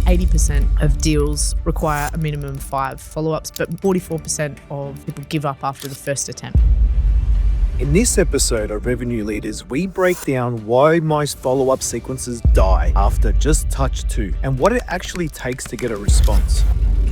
80% of deals require a minimum of 5 follow-ups, but 44% of people give up after the first attempt. In this episode of Revenue Leaders, we break down why most follow-up sequences die after just touch 2 and what it actually takes to get a response.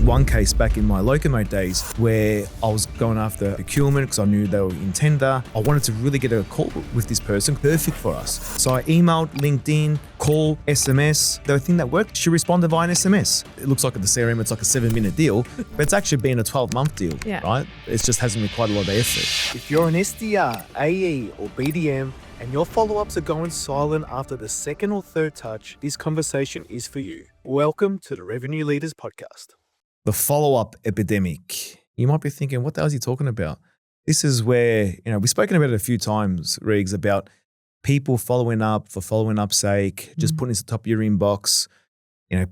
One case back in my Locomo days where I was going after procurement because I knew they were in tender. I wanted to really get a call with this person, perfect for us. So I emailed, LinkedIn, call, SMS. The thing that worked, she responded via an SMS. It looks like at the CRM, it's like a 7-minute deal, but it's actually been a 12-month deal, right? It just hasn't required a lot of effort. If you're an SDR, AE, or BDM, and your follow-ups are going silent after the second or third touch, this conversation is for you. Welcome to the Revenue Leaders Podcast. The follow-up epidemic. You might be thinking, what the hell is he talking about? This is where, we've spoken about it a few times, Regs, about people following up for following up's sake, just putting it to the top of your inbox,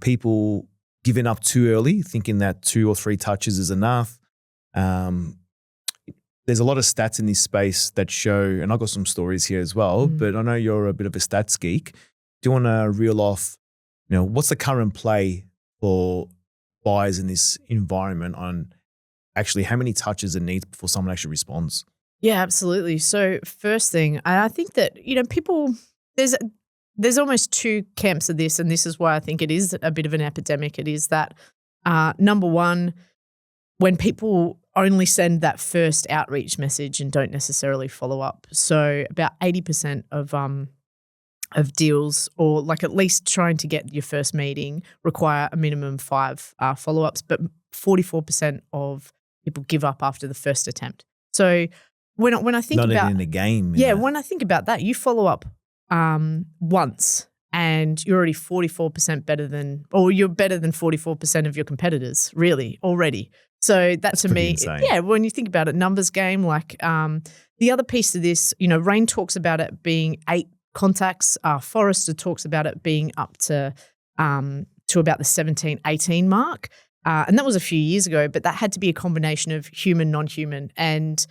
people giving up too early, thinking that 2 or 3 touches is enough. There's a lot of stats in this space that show, and I've got some stories here as well, but I know you're a bit of a stats geek. Do you want to reel off, what's the current play for buyers in this environment on actually how many touches it needs before someone actually responds? Yeah, absolutely. So first thing, I think that, people, there's almost 2 camps of this, and this is why I think it is a bit of an epidemic. It is that, number one, when people only send that first outreach message and don't necessarily follow up. So about 80% of deals, or like at least trying to get your first meeting, require a minimum 5 follow-ups, but 44% of people give up after the first attempt. So when I think not about even in the game, when I think about that, you follow up once and you're already 44% better than, or you're better than 44% of your competitors, really, already. So that's to me, insane. When you think about it, numbers game. Like the other piece of this, Rain talks about it being 8 contacts. Forrester talks about it being up to about the 17, 18 mark. And that was a few years ago, but that had to be a combination of human, non-human. And,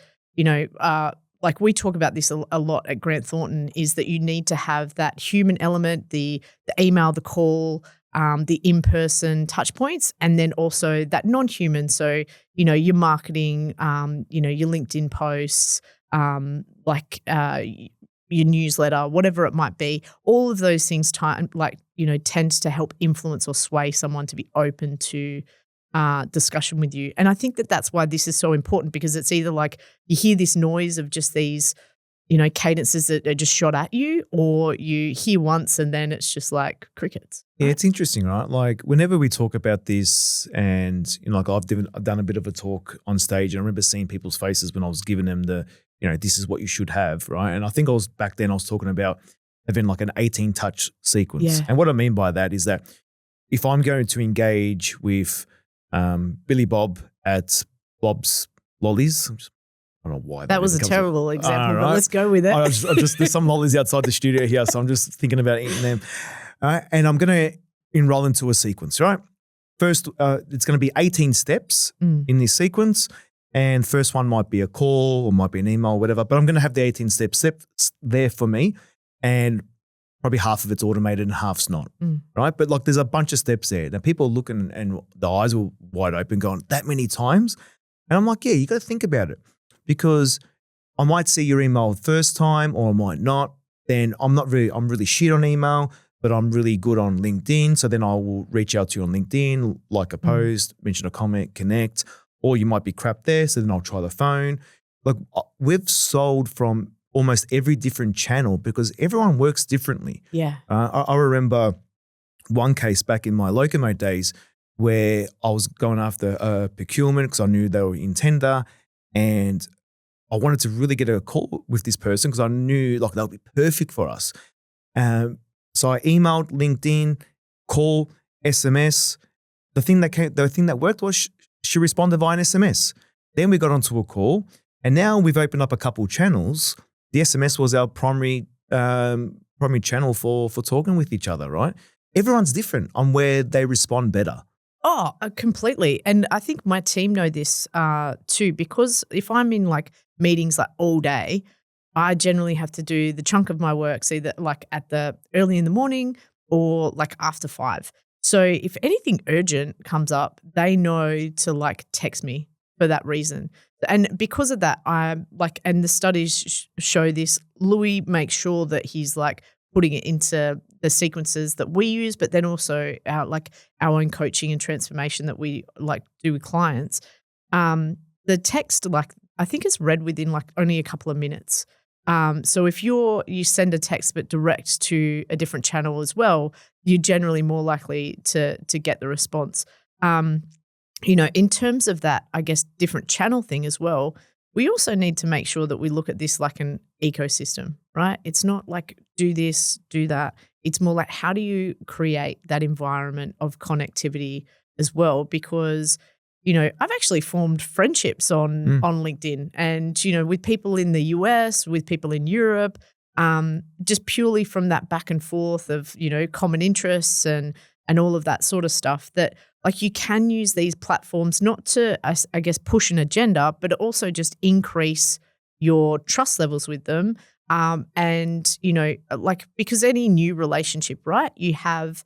like we talk about this a lot at Grant Thornton, is that you need to have that human element, the email, the call, the in-person touch points, and then also that non-human. So, your marketing, your LinkedIn posts, your newsletter, whatever it might be, all of those things tends to help influence or sway someone to be open to discussion with you. And I think that that's why this is so important, because it's either like you hear this noise of just these, cadences that are just shot at you, or you hear once and then it's just like crickets. Yeah, it's interesting, right? Like whenever we talk about this, and I've done a bit of a talk on stage, and I remember seeing people's faces when I was giving them the, this is what you should have, right? And I think I was talking about having like an 18 touch sequence. Yeah. And what I mean by that is that if I'm going to engage with Billy Bob at Bob's Lollies, I don't know why. That was a terrible example, but let's go with it. There's some lollies outside the studio here, so I'm just thinking about eating them. And I'm going to enroll into a sequence, right? First, it's going to be 18 steps in this sequence. And first one might be a call or might be an email or whatever, but I'm going to have the 18 steps there for me. And probably half of it's automated and half's not, right? But like there's a bunch of steps there. Now people are looking and the eyes were wide open going, that many times? And I'm like, yeah, you got to think about it, because I might see your email first time or I might not. Then I'm really shit on email, but I'm really good on LinkedIn. So then I will reach out to you on LinkedIn, like a post, mention a comment, connect, or you might be crap there. So then I'll try the phone. Like we've sold from almost every different channel because everyone works differently. Yeah. I remember one case back in my Locomo days where I was going after procurement because I knew they were in tender, and I wanted to really get a call with this person because I knew like they'll be perfect for us. So I emailed, LinkedIn, call, SMS. The thing that worked was she responded via an SMS. Then we got onto a call, and now we've opened up a couple channels. The SMS was our primary channel for talking with each other, right? Everyone's different on where they respond better. Oh, completely. And I think my team know this too, because if I'm in like meetings like all day, I generally have to do the chunk of my work either like at the early in the morning or like after 5. So if anything urgent comes up, they know to like text me for that reason. And because of that, and the studies show this, Louis makes sure that he's like putting it into the sequences that we use, but then also our own coaching and transformation that we like do with clients. The text, like I think it's read within like only a couple of minutes. So if you send a text but direct to a different channel as well, you're generally more likely to get the response. In terms of that, I guess, different channel thing as well, we also need to make sure that we look at this like an ecosystem, right? It's not like do this, do that. It's more like how do you create that environment of connectivity as well? Because, I've actually formed friendships on LinkedIn and, with people in the US, with people in Europe, just purely from that back and forth of, common interests and all of that sort of stuff that like you can use these platforms not to, I guess, push an agenda, but also just increase your trust levels with them. Because any new relationship, right, you have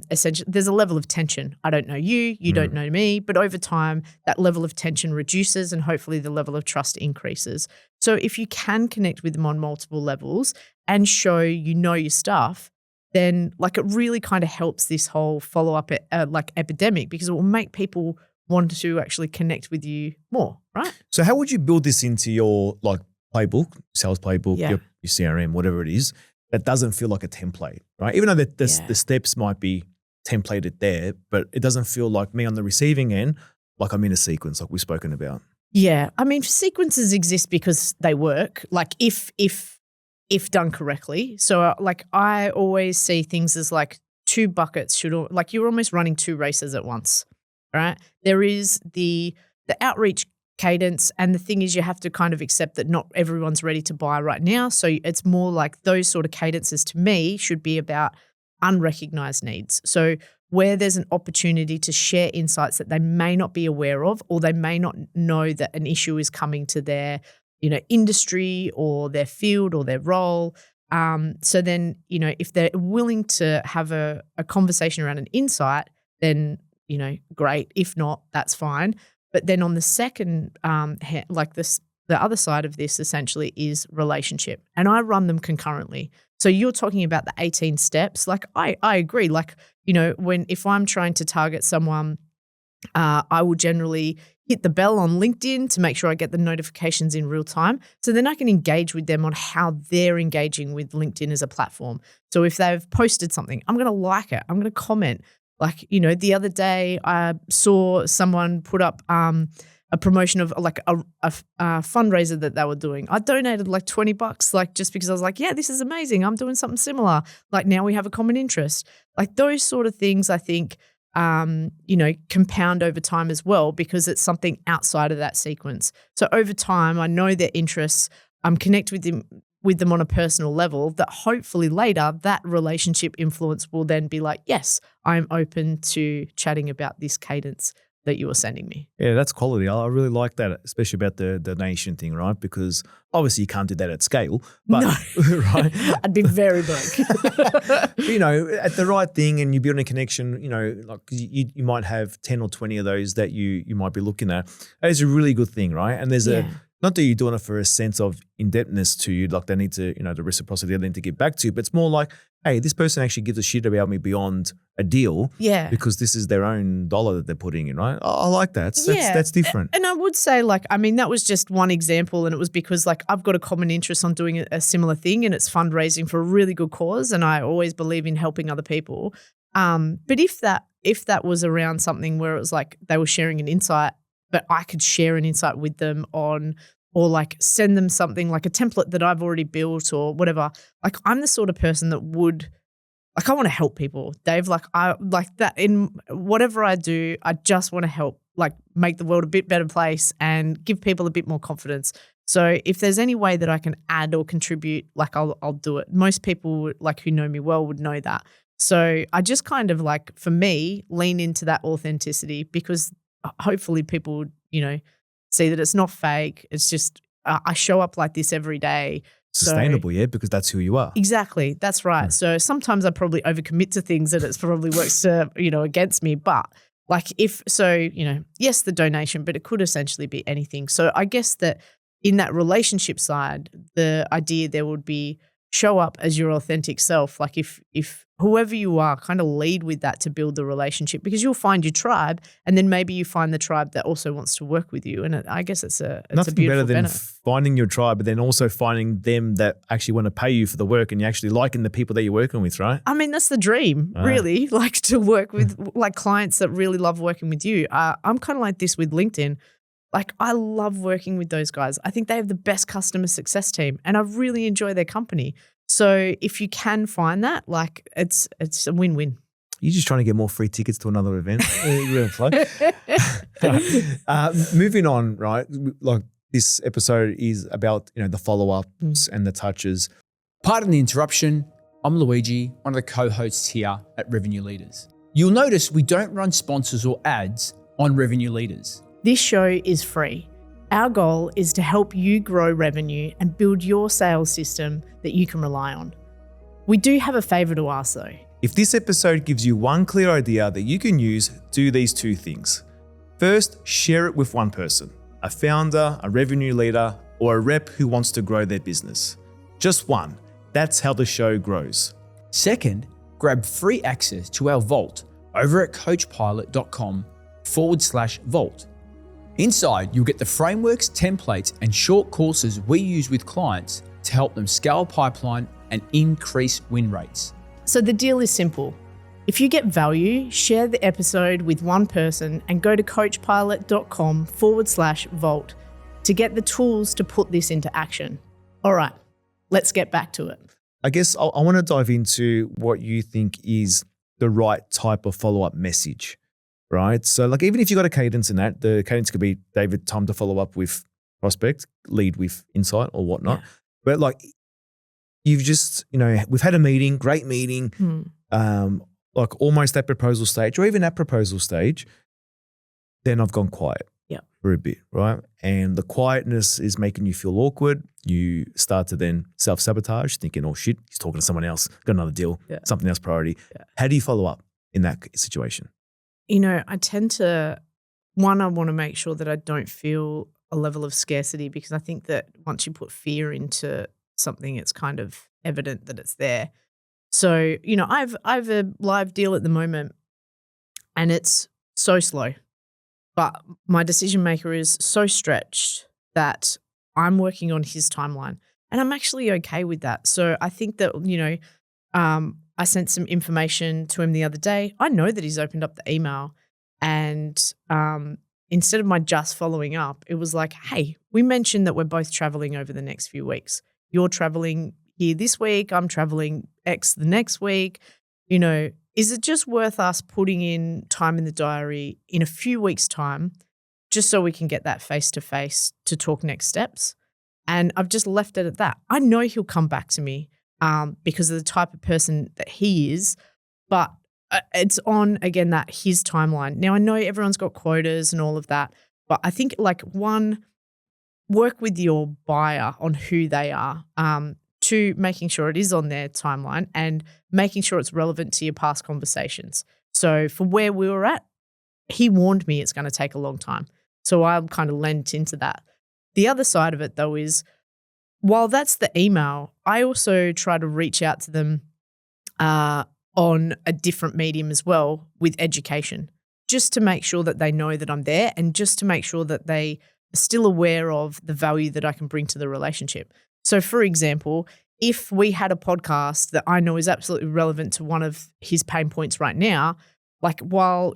essentially there's a level of tension. I don't know you, you don't know me, but over time that level of tension reduces and hopefully the level of trust increases. So if you can connect with them on multiple levels and show your stuff, then like it really kind of helps this whole follow-up epidemic because it will make people want to actually connect with you more, right? So how would you build this into your like playbook, sales playbook, your CRM, whatever it is, that doesn't feel like a template, right? Even though the steps might be templated there, but it doesn't feel like me on the receiving end, like I'm in a sequence like we've spoken about. Yeah. I mean, sequences exist because they work, like if done correctly. So I always see things as like two buckets like you're almost running two races at once, right? There is the outreach cadence, and the thing is you have to kind of accept that not everyone's ready to buy right now. So it's more like those sort of cadences to me should be about unrecognized needs. So where there's an opportunity to share insights that they may not be aware of, or they may not know that an issue is coming to their industry or their field or their role. So then, if they're willing to have a conversation around an insight, then, great. If not, that's fine. But then on the second, the other side of this essentially is relationship. And I run them concurrently. So you're talking about the 18 steps. Like I agree. Like, if I'm trying to target someone, I will generally hit the bell on LinkedIn to make sure I get the notifications in real time. So then I can engage with them on how they're engaging with LinkedIn as a platform. So if they've posted something, I'm going to like it. I'm going to comment. Like, the other day I saw someone put up a promotion of like a fundraiser that they were doing. I donated like $20, like just because I was like, yeah, this is amazing. I'm doing something similar. Like now we have a common interest. Like those sort of things I think compound over time as well because it's something outside of that sequence. So over time, I know their interests. I'm connected with them on a personal level that hopefully later that relationship influence will then be like, yes, I'm open to chatting about this cadence that you were sending me. Yeah, that's quality. I really like that, especially about the donation thing, right? Because obviously you can't do that at scale. But, no. Right? I'd be very broke. At the right thing and you build a connection, like you might have 10 or 20 of those that you might be looking at. It's a really good thing, right? And there's not that you're doing it for a sense of indebtedness to you, like they need to, the reciprocity they need to get back to, but it's more like, hey, this person actually gives a shit about me beyond a deal because this is their own dollar that they're putting in, right? I like that. That's different. And I would say that was just one example and it was because I've got a common interest on doing a similar thing and it's fundraising for a really good cause and I always believe in helping other people. But if that was around something where it was like they were sharing an insight but I could share an insight with them on or like send them something like a template that I've already built or whatever. Like I'm the sort of person that would I want to help people, Dave. I like that in whatever I do, I just want to help make the world a bit better place and give people a bit more confidence. So if there's any way that I can add or contribute, I'll do it. Most people who know me well would know that. So I just kind of for me, lean into that authenticity because hopefully people, see that it's not fake. It's just I show up like this every day sustainable, yeah, because that's who you are. Exactly. That's right. So sometimes I probably overcommit to things and it probably works against me. But yes, the donation, but it could essentially be anything. So I guess that in that relationship side, the idea there would be show up as your authentic self. Like if whoever you are, kind of lead with that to build the relationship, because you'll find your tribe, and then maybe you find the tribe that also wants to work with you. And I guess it's a nothing better than benefit. finding your tribe, but then also finding them that actually want to pay you for the work and you actually liking the people that you're working with, right? I mean, that's the dream, really, like to work with like clients that really love working with you. I'm kind of like this with LinkedIn. Like I love working with those guys. I think they have the best customer success team and I really enjoy their company. So if you can find that, like it's a win-win. You're just trying to get more free tickets to another event. Moving on, right? Like this episode is about, the follow-ups and the touches. Pardon the interruption. I'm Luigi, one of the co-hosts here at Revenue Leaders. You'll notice we don't run sponsors or ads on Revenue Leaders. This show is free. Our goal is to help you grow revenue and build your sales system that you can rely on. We do have a favor to ask though. If this episode gives you one clear idea that you can use, do these two things. First, share it with one person, a founder, a revenue leader, or a rep who wants to grow their business. Just one. That's how the show grows. Second, grab free access to our vault over at coachpilot.com/vault. Inside, you'll get the frameworks, templates, and short courses we use with clients to help them scale pipeline and increase win rates. So the deal is simple. If you get value, share the episode with one person and go to coachpilot.com/vault to get the tools to put this into action. All right, let's get back to it. I guess I want to dive into what you think is the right type of follow-up message, right? So like even if you got a cadence in that, the cadence could be, David, time to follow up with prospect, lead with insight or whatnot. Yeah. But like you've just, we've had a meeting, great meeting, like almost at proposal stage or even at proposal stage, then I've gone quiet for a bit, right? And the quietness is making you feel awkward. You start to then self-sabotage, thinking, oh shit, he's talking to someone else, got another deal, something else priority. Yeah. How do you follow up in that situation? I tend to, I want to make sure that I don't feel a level of scarcity, because I think that once you put fear into something, it's kind of evident that it's there. So, I've a live deal at the moment and it's so slow, but my decision maker is so stretched that I'm working on his timeline and I'm actually okay with that. So I think that, I sent some information to him the other day. I know that he's opened up the email and instead of my just following up, it was like, hey, we mentioned that we're both traveling over the next few weeks. You're traveling here this week, I'm traveling X the next week. Is it just worth us putting in time in the diary in a few weeks' time just so we can get that face-to-face to talk next steps? And I've just left it at that. I know he'll come back to me because of the type of person that he is, but it's on, again, that his timeline. Now, I know everyone's got quotas and all of that, but I think work with your buyer on who they are, to making sure it is on their timeline and making sure it's relevant to your past conversations. So for where we were at, he warned me it's going to take a long time. So I kind of lent into that. The other side of it, though, is while that's the email, I also try to reach out to them on a different medium as well with education, just to make sure that they know that I'm there and just to make sure that they are still aware of the value that I can bring to the relationship. So, for example, if we had a podcast that I know is absolutely relevant to one of his pain points right now, like while,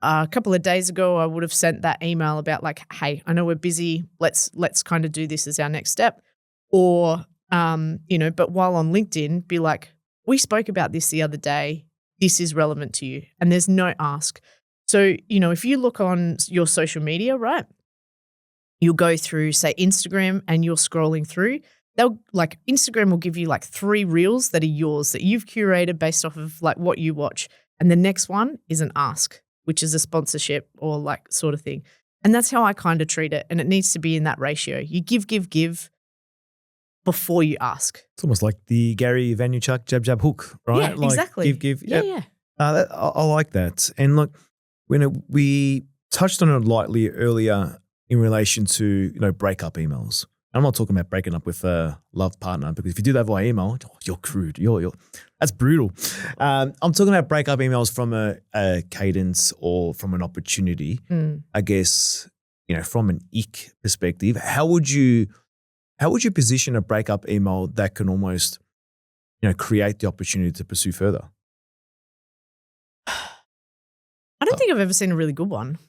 a couple of days ago, I would have sent that email about like, hey, I know we're busy. Let's kind of do this as our next step. Or, but while on LinkedIn, be like, we spoke about this the other day. This is relevant to you. And there's no ask. So, if you look on your social media, right, you'll go through, say, Instagram, and you're scrolling through. Instagram will give you like 3 reels that are yours that you've curated based off of like what you watch. And the next one is an ask, which is a sponsorship or like sort of thing. And that's how I kind of treat it. And it needs to be in that ratio. You give, before you ask. It's almost like the Gary Vaynerchuk jab, jab, hook, right? Yeah, like exactly. Give. Yeah, Yep. yeah. I like that. And look, when we touched on it lightly earlier in relation to, breakup emails. I'm not talking about breaking up with a love partner, because if you do that via email, you're crude. That's brutal. I'm talking about breakup emails from a cadence or from an opportunity. I guess, from an ick perspective, how would you position a breakup email that can almost, create the opportunity to pursue further? I don't think I've ever seen a really good one.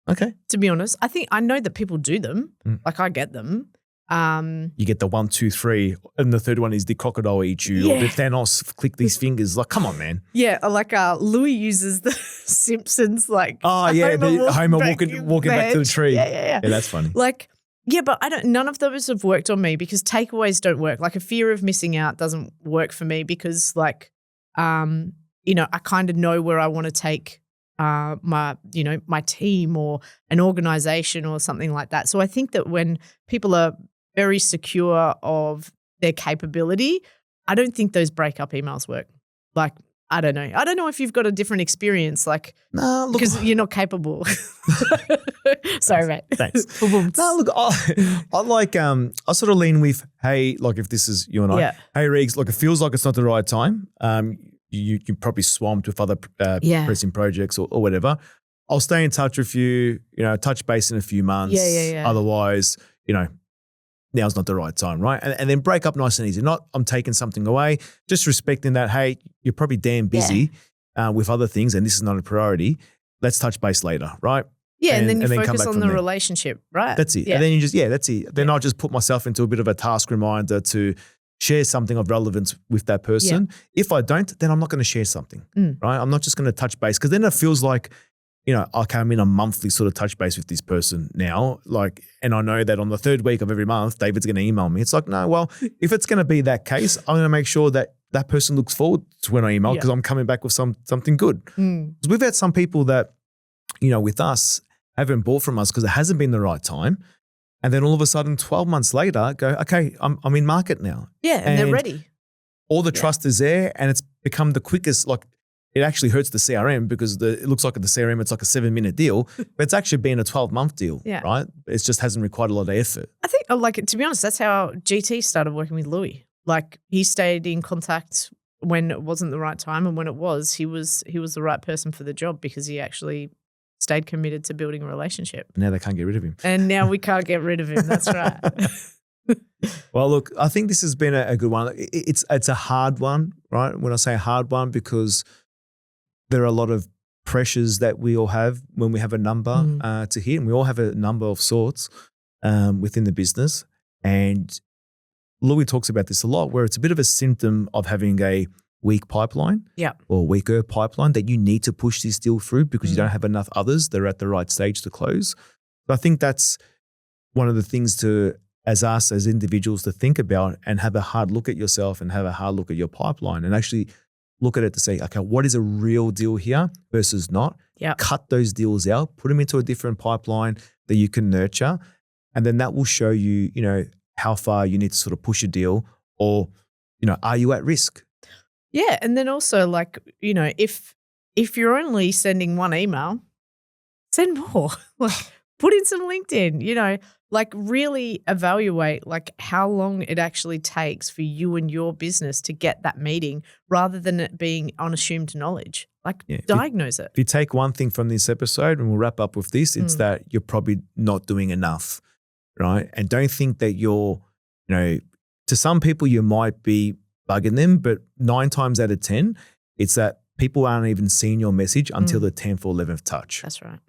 Okay. To be honest, I know that people do them. Like I get them. You get the 1, 2, 3, and the third one is the crocodile eat you, or the Thanos click these fingers. Like, come on, man. Yeah, like Louis uses the Simpsons, like Homer walking back to the tree. Yeah, that's funny. Like, yeah, but none of those have worked on me because takeaways don't work. Like a fear of missing out doesn't work for me because, like, I kind of know where I want to take my team or an organization or something like that. So I think that when people are very secure of their capability, I don't think those breakup emails work. Like, I don't know. I don't know if you've got a different experience, like, because you're not capable. Sorry, mate. Thanks. No, look, I like, I sort of lean with, hey, like if this is you and I, hey, Regs, look, it feels like it's not the right time. You're probably swamped with other pressing projects or whatever. I'll stay in touch with you, touch base in a few months. Yeah. Otherwise, now's not the right time, right? And then break up nice and easy. Not I'm taking something away, just respecting that, hey, you're probably damn busy with other things and this is not a priority. Let's touch base later, right? Yeah, and then you focus on the relationship, right? That's it. Yeah. And then you just, that's it. Then I'll just put myself into a bit of a task reminder to share something of relevance with that person. If I don't, then I'm not going to share something, right? I'm not just going to touch base because then it feels like, okay, I'm in a monthly sort of touch base with this person now, like, and I know that on the third week of every month, David's going to email me. It's like, no, well, if it's going to be that case, I'm going to make sure that that person looks forward to when I email because I'm coming back with something good. Because we've had some people that, with us haven't bought from us because it hasn't been the right time. And then all of a sudden, 12 months later, go, okay, I'm in market now. Yeah, and they're ready. All the trust is there and it's become the quickest, like, it actually hurts the CRM because it looks like at the CRM it's like a 7-minute deal, but it's actually been a 12-month deal, right? It just hasn't required a lot of effort. I think, like, to be honest, that's how GT started working with Louis. Like, he stayed in contact when it wasn't the right time, and when it was, he was the right person for the job because he actually stayed committed to building a relationship. Now they can't get rid of him. And now we can't get rid of him. That's right. Well, look, I think this has been a good one. It's a hard one, right? When I say hard one, because there are a lot of pressures that we all have when we have a number to hit, and we all have a number of sorts within the business. And Louis talks about this a lot, where it's a bit of a symptom of having a weak pipeline or weaker pipeline that you need to push this deal through because you don't have enough others that are at the right stage to close. So I think that's one of the things as individuals to think about and have a hard look at yourself and have a hard look at your pipeline and actually look at it to say, okay, what is a real deal here versus not? Cut those deals out, put them into a different pipeline that you can nurture. And then that will show you, how far you need to sort of push a deal or, are you at risk? Yeah. And then also, like, if you're only sending one email, send more. Like, put in some LinkedIn, like really evaluate like how long it actually takes for you and your business to get that meeting rather than it being unassumed knowledge. Like diagnose it. If you take one thing from this episode, and we'll wrap up with this, it's that you're probably not doing enough, right? And don't think that you're, to some people you might be bugging them, but 9 times out of 10, it's that people aren't even seeing your message until the 10th or 11th touch. That's right.